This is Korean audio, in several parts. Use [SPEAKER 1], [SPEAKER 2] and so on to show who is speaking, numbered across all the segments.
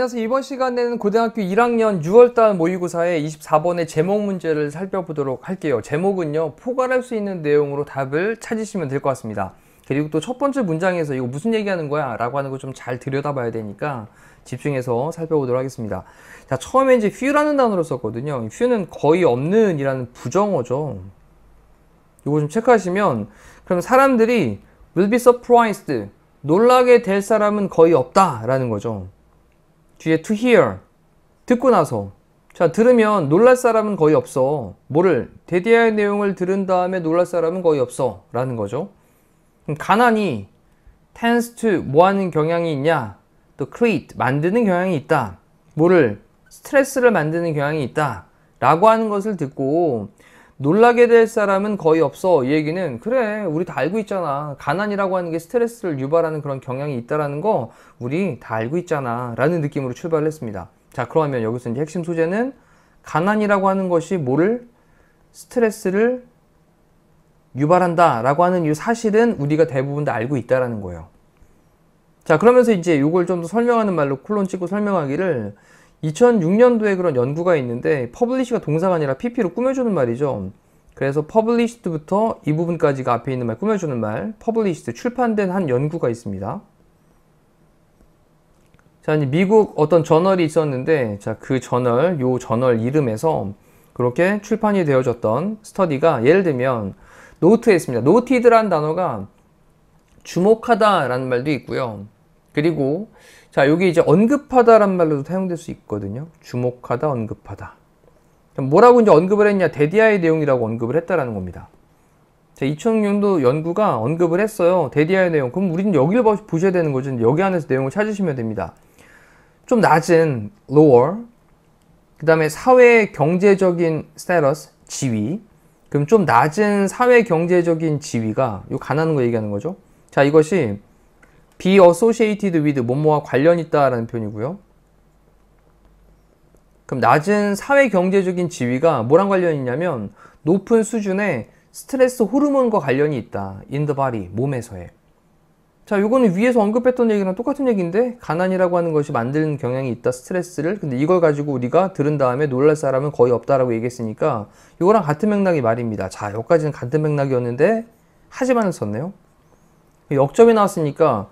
[SPEAKER 1] 안녕하세요. 이번 시간에는 고등학교 1학년 6월달 모의고사의 24번의 제목 문제를 살펴보도록 할게요. 제목은요, 포괄할 수 있는 내용으로 답을 찾으시면 될 것 같습니다. 그리고 또 첫 번째 문장에서 이거 무슨 얘기하는 거야? 라고 하는 거 좀 잘 들여다봐야 되니까 집중해서 살펴보도록 하겠습니다. 자, 처음에 이제 few라는 단어를 썼거든요. few는 거의 없는 이라는 부정어죠. 이거 좀 체크하시면, 그럼 사람들이 will be surprised, 놀라게 될 사람은 거의 없다 라는 거죠. 뒤에 to hear, 듣고 나서. 자, 들으면 놀랄 사람은 거의 없어. 뭐를? 대디아의 내용을 들은 다음에 놀랄 사람은 거의 없어 라는 거죠. 그럼 가난이 tends to 뭐 하는 경향이 있냐? 또 create, 만드는 경향이 있다. 뭐를? 스트레스를 만드는 경향이 있다 라고 하는 것을 듣고 놀라게 될 사람은 거의 없어. 이 얘기는 그래, 우리 다 알고 있잖아. 가난이라고 하는 게 스트레스를 유발하는 그런 경향이 있다라는 거 우리 다 알고 있잖아 라는 느낌으로 출발을 했습니다. 자, 그러면 여기서 이제 핵심 소재는 가난이라고 하는 것이 뭐를? 스트레스를 유발한다 라고 하는 이 사실은 우리가 대부분 다 알고 있다라는 거예요. 자, 그러면서 이제 이걸 좀 더 설명하는 말로 콜론 찍고 설명하기를 2006년도에 그런 연구가 있는데 퍼블리시가 동사가 아니라 pp로 꾸며주는 말이죠. 그래서 published부터 이 부분까지가 앞에 있는 말 꾸며주는 말, published, 출판된 한 연구가 있습니다. 자, 이제 미국 어떤 저널이 있었는데, 자, 그 저널, 요 저널 이름에서 그렇게 출판이 되어졌던 스터디가 예를 들면 노트에 있습니다. noted라는 단어가 주목하다 라는 말도 있고요. 그리고 자, 여기 이제 언급하다 라는 말로도 사용될 수 있거든요. 주목하다, 언급하다. 뭐라고 이제 언급을 했냐? 데디아의 내용이라고 언급을 했다라는 겁니다. 자, 2006년도 연구가 언급을 했어요. 데디아의 내용. 그럼 우리는 여기를 보셔야 되는 거죠. 여기 안에서 내용을 찾으시면 됩니다. 좀 낮은 lower, 그 다음에 사회 경제적인 status, 지위. 그럼 좀 낮은 사회 경제적인 지위가 요 가난한 거 얘기하는 거죠. 자, 이것이 be associated with 뭐뭐와 관련 있다라는 표현이고요. 그럼 낮은 사회 경제적인 지위가 뭐랑 관련이 있냐면 높은 수준의 스트레스 호르몬과 관련이 있다. in the body, 몸에서의. 자, 요거는 위에서 언급했던 얘기랑 똑같은 얘기인데 가난이라고 하는 것이 만드는 경향이 있다. 스트레스를. 근데 이걸 가지고 우리가 들은 다음에 놀랄 사람은 거의 없다라고 얘기했으니까 요거랑 같은 맥락이 말입니다. 자, 여기까지는 같은 맥락이었는데 하지만을 썼네요. 역점이 나왔으니까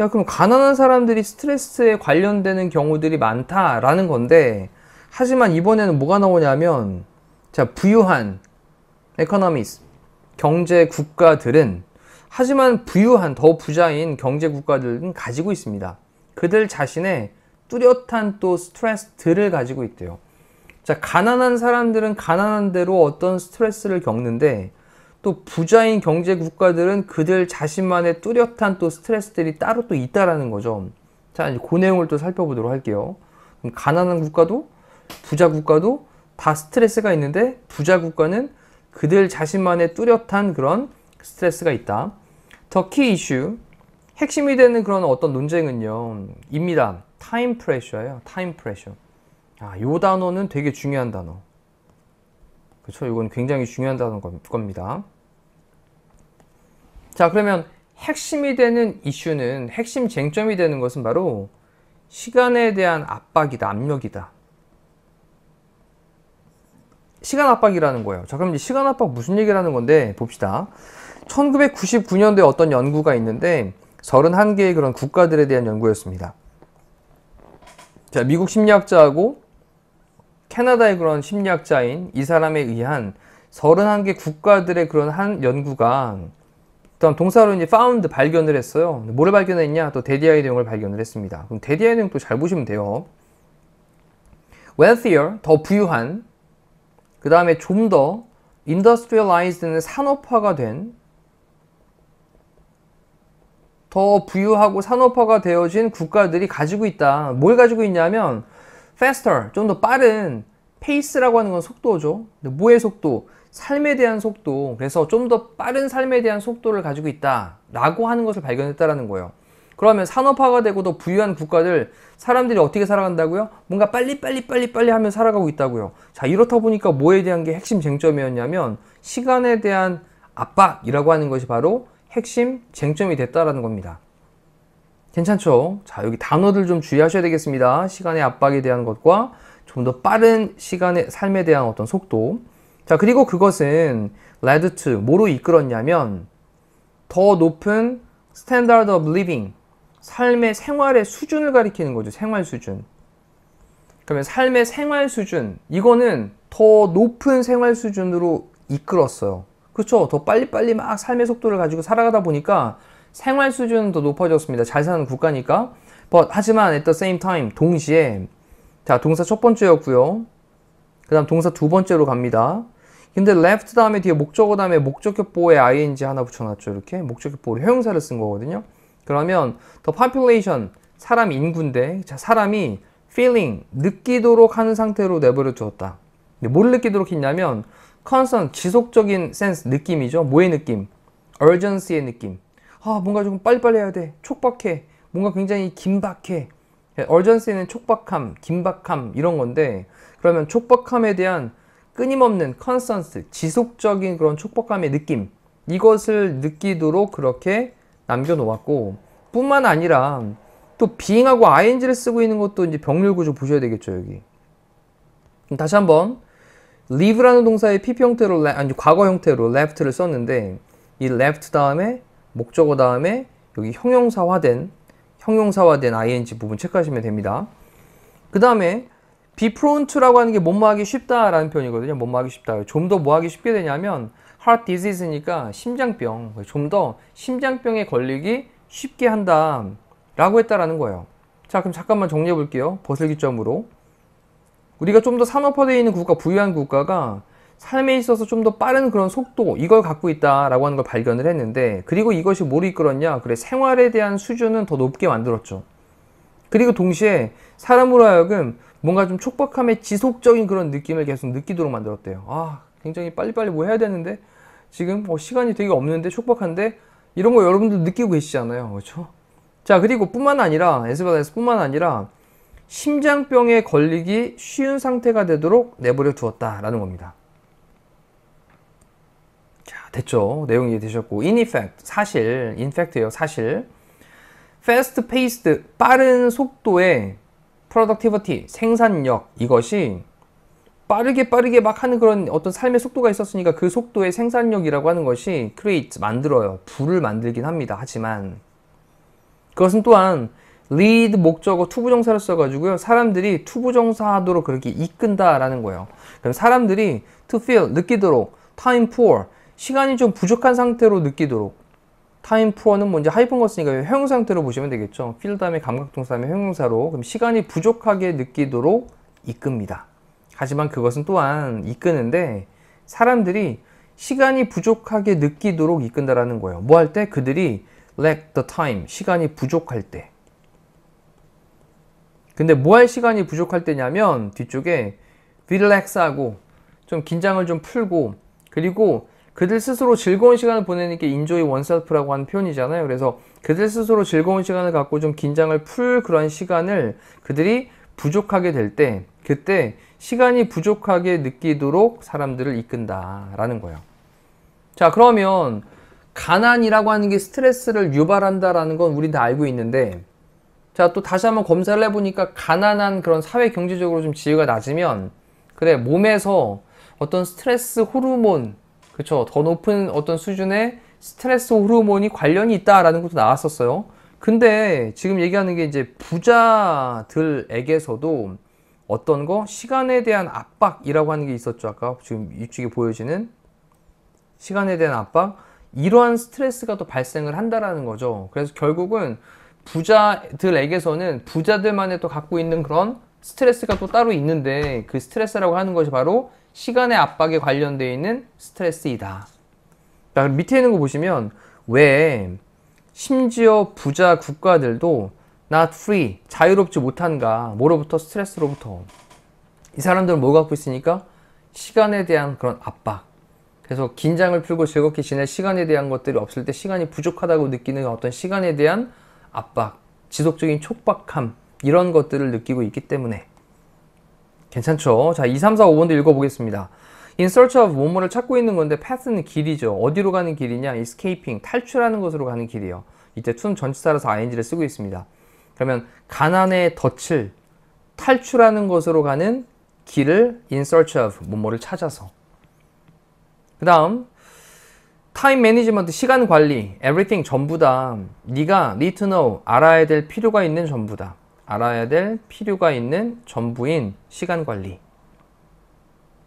[SPEAKER 1] 야, 그럼 가난한 사람들이 스트레스에 관련되는 경우들이 많다라는 건데, 하지만 이번에는 뭐가 나오냐면, 자, 부유한 economies, 경제 국가들은, 하지만 부유한, 더 부자인 경제 국가들은 가지고 있습니다. 그들 자신의 뚜렷한 또 스트레스들을 가지고 있대요. 자, 가난한 사람들은 가난한 대로 어떤 스트레스를 겪는데, 또 부자인 경제 국가들은 그들 자신만의 뚜렷한 또 스트레스들이 따로 또 있다라는 거죠. 자, 이제 그 내용을 또 살펴보도록 할게요. 그럼 가난한 국가도 부자 국가도 다 스트레스가 있는데 부자 국가는 그들 자신만의 뚜렷한 그런 스트레스가 있다. The key issue, 핵심이 되는 그런 어떤 논쟁은요, 입니다. time pressure예요. time pressure. 아, 요 단어는 되게 중요한 단어. 그렇죠? 이건 굉장히 중요한 단어일 겁니다. 자, 그러면 핵심이 되는 이슈는, 핵심 쟁점이 되는 것은 바로 시간에 대한 압박이다, 압력이다. 시간 압박이라는 거예요. 자, 그럼 이제 시간 압박 무슨 얘기를 하는 건데 봅시다. 1999년도에 어떤 연구가 있는데 31개의 그런 국가들에 대한 연구였습니다. 자, 미국 심리학자하고 캐나다의 그런 심리학자인 이 사람에 의한 31개 국가들의 그런 한 연구가, 그다음 동사로 이제 found, 발견을 했어요. 뭐를 발견했냐? 또 데디아의 내용을 발견을 했습니다. 그럼 데디아의 내용 또 잘 보시면 돼요. wealthier, 더 부유한, 그 다음에 좀 더 industrialized는 산업화가 된, 더 부유하고 산업화가 되어진 국가들이 가지고 있다. 뭘 가지고 있냐면 faster, 좀 더 빠른, pace라고 하는 건 속도죠. 뭐의 속도? 삶에 대한 속도. 그래서 좀 더 빠른 삶에 대한 속도를 가지고 있다 라고 하는 것을 발견했다라는 거예요. 그러면 산업화가 되고 더 부유한 국가들, 사람들이 어떻게 살아간다고요? 뭔가 빨리 하면 살아가고 있다고요. 자, 이렇다 보니까 뭐에 대한 게 핵심 쟁점이었냐면 시간에 대한 압박이라고 하는 것이 바로 핵심 쟁점이 됐다라는 겁니다. 괜찮죠? 자, 여기 단어들 좀 주의하셔야 되겠습니다. 시간의 압박에 대한 것과 좀 더 빠른 시간의 삶에 대한 어떤 속도. 자, 그리고 그것은 led to 뭐로 이끌었냐면 더 높은 standard of living, 삶의 생활의 수준을 가리키는 거죠. 생활 수준. 그러면 삶의 생활 수준, 이거는 더 높은 생활 수준으로 이끌었어요. 그렇죠? 더 빨리빨리 막 삶의 속도를 가지고 살아가다 보니까 생활 수준은 더 높아졌습니다. 잘 사는 국가니까. 하지만 at the same time, 동시에 자, 동사 첫 번째였고요. 그 다음 동사 두 번째로 갑니다. 근데 left 다음에 뒤에 목적어 다음에 목적격보에 ing 하나 붙여놨죠. 이렇게 목적격보로 형용사를 쓴 거거든요. 그러면 the population, 사람 인구인데 자, 사람이 feeling, 느끼도록 하는 상태로 내버려 두었다. 뭘 느끼도록 했냐면 constant, 지속적인 sense, 느낌이죠. 뭐의 느낌? urgency의 느낌. 아, 뭔가 좀 빨리빨리 해야 돼. 촉박해. 뭔가 굉장히 긴박해. urgency는 촉박함, 긴박함 이런 건데 그러면 촉박함에 대한 끊임없는 constant, 지속적인 그런 촉박함의 느낌, 이것을 느끼도록 그렇게 남겨놓았고 뿐만 아니라 또 being하고 ing를 쓰고 있는 것도 이제 병렬 구조 보셔야 되겠죠. 여기 다시 한번 live라는 동사의 PP 형태로 아니 과거 형태로 left를 썼는데 이 left 다음에 목적어 다음에 여기 형용사화된 ing 부분 체크하시면 됩니다. 그 다음에 be prone to라고 하는 게 뭐뭐 하기 쉽다라는 표현이거든요. 뭐뭐 하기 쉽다. 좀 더 뭐 하기 쉽게 되냐면 heart disease니까 심장병, 좀 더 심장병에 걸리기 쉽게 한다 라고 했다라는 거예요. 자, 그럼 잠깐만 정리해 볼게요. 버슬기점으로 우리가 좀 더 산업화되어 있는 국가, 부유한 국가가 삶에 있어서 좀 더 빠른 그런 속도, 이걸 갖고 있다라고 하는 걸 발견을 했는데, 그리고 이것이 뭐로 이끌었냐? 그래, 생활에 대한 수준은 더 높게 만들었죠. 그리고 동시에 사람으로 하여금 뭔가 좀 촉박함의 지속적인 그런 느낌을 계속 느끼도록 만들었대요. 아, 굉장히 빨리빨리 뭐 해야 되는데 지금 시간이 되게 없는데 촉박한데 이런 거 여러분들 느끼고 계시잖아요. 그렇죠? 자, 그리고 뿐만 아니라 뿐만 아니라 심장병에 걸리기 쉬운 상태가 되도록 내버려 두었다라는 겁니다. 자, 됐죠? 내용이 이해되셨고, in effect, 사실, in fact예요, 사실. fast paced, 빠른 속도의 productivity, 생산력, 이것이 빠르게 막 하는 그런 어떤 삶의 속도가 있었으니까 그 속도의 생산력이라고 하는 것이 create, 만들어요. 부를 만들긴 합니다. 하지만 그것은 또한 lead 목적어 투부정사를 써가지고요. 사람들이 투부정사 하도록 그렇게 이끈다라는 거예요. 그럼 사람들이 to feel, 느끼도록, time poor, 시간이 좀 부족한 상태로 느끼도록. time poor는 뭔지 하이픈 거 쓰니까 형용사 상태로 보시면 되겠죠. feel 다음에 감각동사 다음에 형용사로. 그럼 시간이 부족하게 느끼도록 이끕니다. 하지만 그것은 또한 이끄는데 사람들이 시간이 부족하게 느끼도록 이끈다라는 거예요. 뭐 할 때? 그들이 lack the time, 시간이 부족할 때. 근데 뭐 할 시간이 부족할 때냐면 뒤쪽에 relax하고 좀 긴장을 좀 풀고 그리고 그들 스스로 즐거운 시간을 보내는 게 enjoy oneself라고 하는 표현이잖아요. 그래서 그들 스스로 즐거운 시간을 갖고 좀 긴장을 풀 그런 시간을 그들이 부족하게 될 때 그때 시간이 부족하게 느끼도록 사람들을 이끈다라는 거예요. 자, 그러면 가난이라고 하는 게 스트레스를 유발한다라는 건 우린 다 알고 있는데 자, 또 다시 한번 검사를 해보니까 가난한 그런 사회 경제적으로 좀 지위가 낮으면 그래, 몸에서 어떤 스트레스 호르몬, 그쵸, 더 높은 어떤 수준의 스트레스 호르몬이 관련이 있다라는 것도 나왔었어요. 근데 지금 얘기하는 게 이제 부자들에게서도 어떤 거? 시간에 대한 압박이라고 하는 게 있었죠. 아까 지금 이쪽에 보여지는 시간에 대한 압박, 이러한 스트레스가 또 발생을 한다라는 거죠. 그래서 결국은 부자들에게서는 부자들만의 또 갖고 있는 그런 스트레스가 또 따로 있는데 그 스트레스라고 하는 것이 바로 시간의 압박에 관련되어 있는 스트레스이다. 자, 밑에 있는 거 보시면 왜 심지어 부자 국가들도 not free, 자유롭지 못한가? 뭐로부터? 스트레스로부터. 이 사람들은 뭐 갖고 있으니까? 시간에 대한 그런 압박. 그래서 긴장을 풀고 즐겁게 지낼 시간에 대한 것들이 없을 때 시간이 부족하다고 느끼는 어떤 시간에 대한 압박, 지속적인 촉박함, 이런 것들을 느끼고 있기 때문에. 괜찮죠? 자, 2, 3, 4, 5번도 읽어보겠습니다. In search of 뭐뭐를 찾고 있는 건데 path는 길이죠. 어디로 가는 길이냐? escaping, 탈출하는 것으로 가는 길이에요. 이때 to는 전치사라서 ing를 쓰고 있습니다. 그러면 가난의 덫을 탈출하는 것으로 가는 길을 in search of, 뭐뭐를 찾아서. 그 다음 time management, 시간 관리, everything, 전부다. 네가 need to know, 알아야 될 필요가 있는 전부다. 알아야 될 필요가 있는 전부인 시간 관리.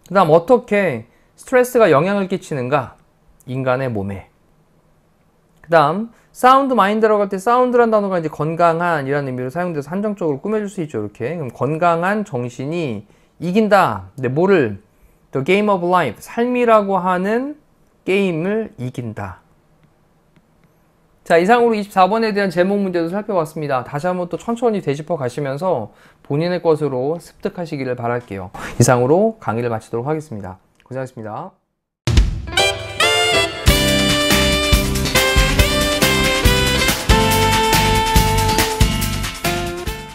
[SPEAKER 1] 그 다음 어떻게 스트레스가 영향을 끼치는가? 인간의 몸에. 그 다음 사운드 마인드라고 할 때 사운드란 단어가 이제 건강한 이라는 의미로 사용돼서 한정적으로 꾸며줄 수 있죠. 이렇게. 그럼 건강한 정신이 이긴다. 근데 뭐를? The game of life, 삶이라고 하는 게임을 이긴다. 자, 이상으로 24번에 대한 제목 문제도 살펴봤습니다. 다시 한번 또 천천히 되짚어 가시면서 본인의 것으로 습득하시기를 바랄게요. 이상으로 강의를 마치도록 하겠습니다. 고생하셨습니다.